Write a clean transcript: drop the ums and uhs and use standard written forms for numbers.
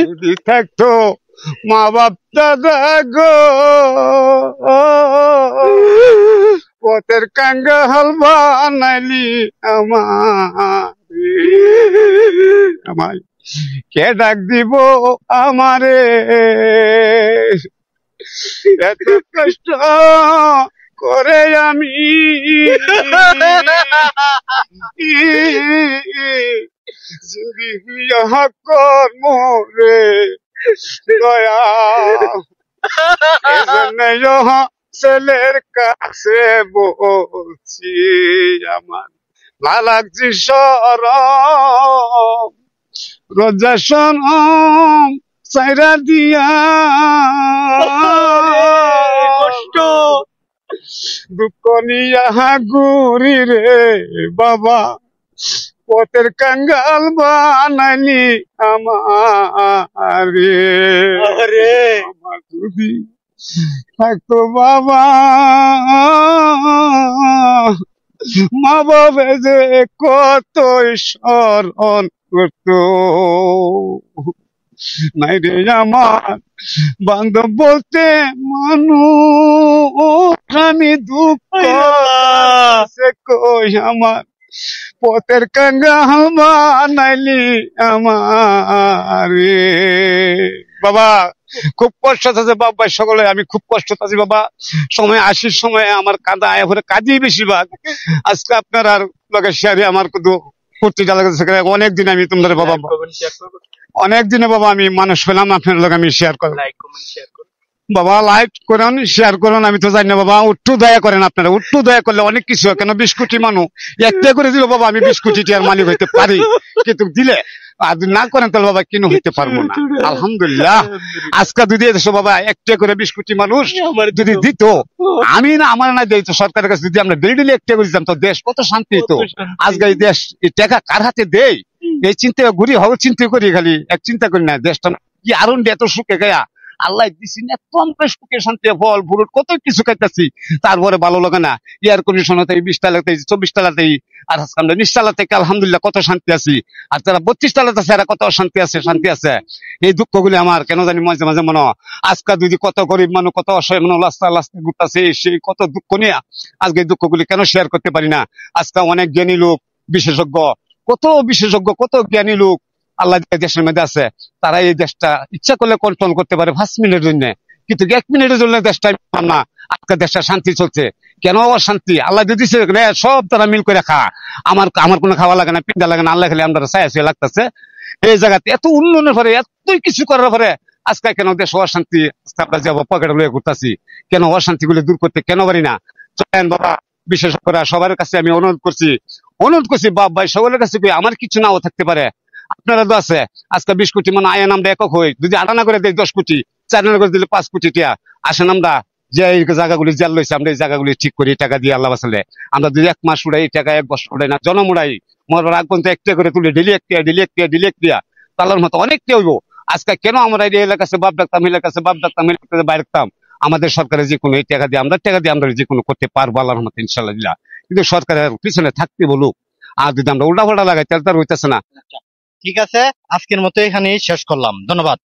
যদি থাকতো মা বাপ দাদা গো, পথের কাঙ্গাল বানাইলি আমায় কে ডাক দিব আমারে, এত কষ্ট করে আমি জিন্দিগি কর্ম রে দয়া, এজন্য ছেলের কাছে বলছি আমার না লাগছি সরম, রোজা সনম সাইরা দিয়া কষ্ট দুঃখ নিয়া ঘুরি রে বাবা, পথের কাঙ্গাল বানাইলি আমারে। আমার যদি থাকতো বাবা, মা বাবা যে কতই স্মরণ করতো, নাই রে আমার বান্ধব বলতে মানুষ, আমি দুঃখ কই আমার পথের কাঙ্গাল বানাইলি আমারে। বাবা খুব কষ্ট আছে বাবা, সকলে আমি খুব কষ্ট আছি বাবা। সময় আসির সময় আমার কাঁদা আয় করে কাঁদি বেশিরভাগ। আজকে আপনার আর লোকে শেয়ারে আমার কিন্তু ফুর্তি লাগছে, অনেকদিন আমি তোমাদের বাবা, অনেকদিনে বাবা আমি মানুষ পেলাম, আপনার লোক আমি শেয়ার করলাম। বাবা লাইক করেন, শেয়ার করেন, আমি তো জানি না বাবা, একটু দয়া করেন আপনারা, একটু দয়া করলে অনেক কিছু হয়। কেন 20 কোটি মানুষ একটা করে দিল বাবা, আমি 20 কোটি টিয়ার মালিক হইতে পারি, কিন্তু দিলে আর না করেন তাহলে বাবা কিনো হইতে পারবো না। আলহামদুলিল্লাহ আজকে যদি এসো বাবা একটা করে 20 কোটি মানুষ যদি দিত, আমি না আমার না দিত সরকারের কাছে, যদি আমরা ডেলি একটা করে দিতাম তো দেশ কত শান্তি হতো। আজকে এই দেশ এই টাকা কার হাতে দেয় এই চিন্তা ঘুরি হবে, চিন্তা করি খালি এক চিন্তা করি না, দেশটা কি আরুন এত সুখে গায়া আল্লাহ দিছি না, এত আমরা সুখে শান্তি ফল ফুরুট কত কিছু খাইতেছি, তারপরে ভালো লাগে না। এয়ার কন্ডিশন হতে 20 তালাতে 24 তালাতেই, আর আমরা 20 তালা থেকে আলহামদুলিল্লাহ কত শান্তি আছি, আর যারা 32 তালাতে আছে এরা কত শান্তি আছে, শান্তি আছে। এই দুঃখগুলি আমার কেন জানি মাঝে মাঝে মনে হয়, আজকে যদি কত গরিব মানুষ কত অসহায় মানুষ লাস্তা লাস্তে ঘুরতেছে, সেই কত দুঃখ নিয়ে আজকে এই দুঃখগুলি কেন শেয়ার করতে পারি না। আজকে অনেক জ্ঞানী লোক, বিশেষজ্ঞ, কত বিশেষজ্ঞ কত জ্ঞানী লোক আল্লাহ দেশের মধ্যে আছে, তারা এই দেশটা ইচ্ছা করলে কন্ট্রোল করতে পারে 5 মিনিটের জন্য, কিন্তু 1 মিনিটের জন্য দেশটা না। আজকে দেশটা শান্তি চলছে, কেন অশান্তি? আল্লাহ যদি সব তারা মিল করে খা, আমার আমার কোনো খাওয়া লাগে না, পিঠা লাগে না, আল্লাহ খালি আমরা চাই লাগতেছে। এই জায়গাতে এত উন্নয়নের পরে, এতই কিছু করার পরে আজকে কেন দেশ অশান্তি? আমরা যাবো পকেটে লয়ে ঘুরতেছি, কেন অশান্তি গুলো দূর করতে কেন পারি না? চলেন বাবা, বিশেষজ্ঞরা সবার কাছে আমি অনুরোধ করছি বাপ ভাই সকলের কাছে, আমার কিছু নাও থাকতে পারে, আপনারা তো আছে। আজকে 20 কোটি মানে আয়ন আমরা একক হই, যদি 8 আনা করে দেয় 10 কোটি, 4 আনা করে দিলে 5 কোটি টিয়া আসেন, আমরা যে এই জায়গাগুলি জেল লইছে আমরা এই জায়গাগুলি ঠিক করি টাকা দিয়ে আল্লাহ বাসালে। আমরা যদি 1 মাস উড়াই টাকা, 1 বছর উড়াই না, জনম উড়াই, মরবার আগ পর্যন্ত একটা করে তুলে ডেলি একটা তালার মতো অনেকটা হইব। আজকে কেন আমরা এই এলাকাছে বাপ ডাকতাম, এলাকাছে বাপ ডাকতাম, এলাকাতে বাইরে রাখতাম, আমাদের সরকারের যে কোনো এই টাকা দিয়ে আমরা যে কোনো করতে পারবো আল্লাহর রহমতে ইনশাআল্লাহ। কিন্তু সরকারের পিছনে থাকতে বলুক, আর যদি আমরা উল্টা পাল্টা লাগাই তাহলে তার হইতেছে না। ঠিক আছে, আজকের মতো এখানেই শেষ করলাম, ধন্যবাদ।